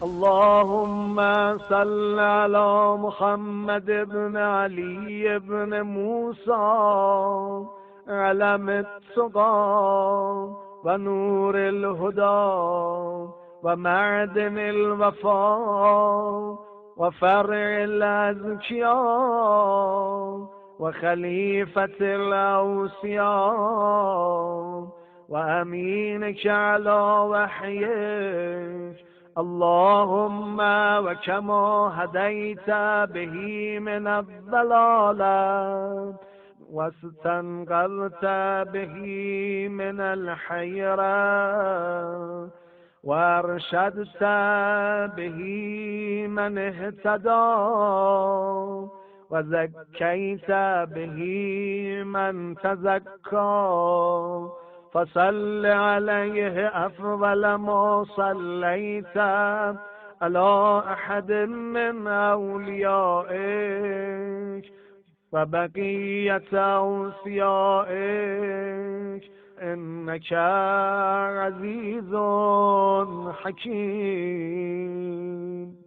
اللهم صل على محمد بن علي بن موسى علم التقى ونور الهدى ومعدن الوفاء وفرع الأذكياء وخليفة الأوصياء وأمينك على وحيك. اللهم وكما هديت به من الضلالة واستنقذت به من الحيرة وارشدت به من اهتدى وزكيت به من تزكى فصل عليه أفضل ما صليت على أحد من أوليائك وبقية أوصيائك إنك عزيز حكيم.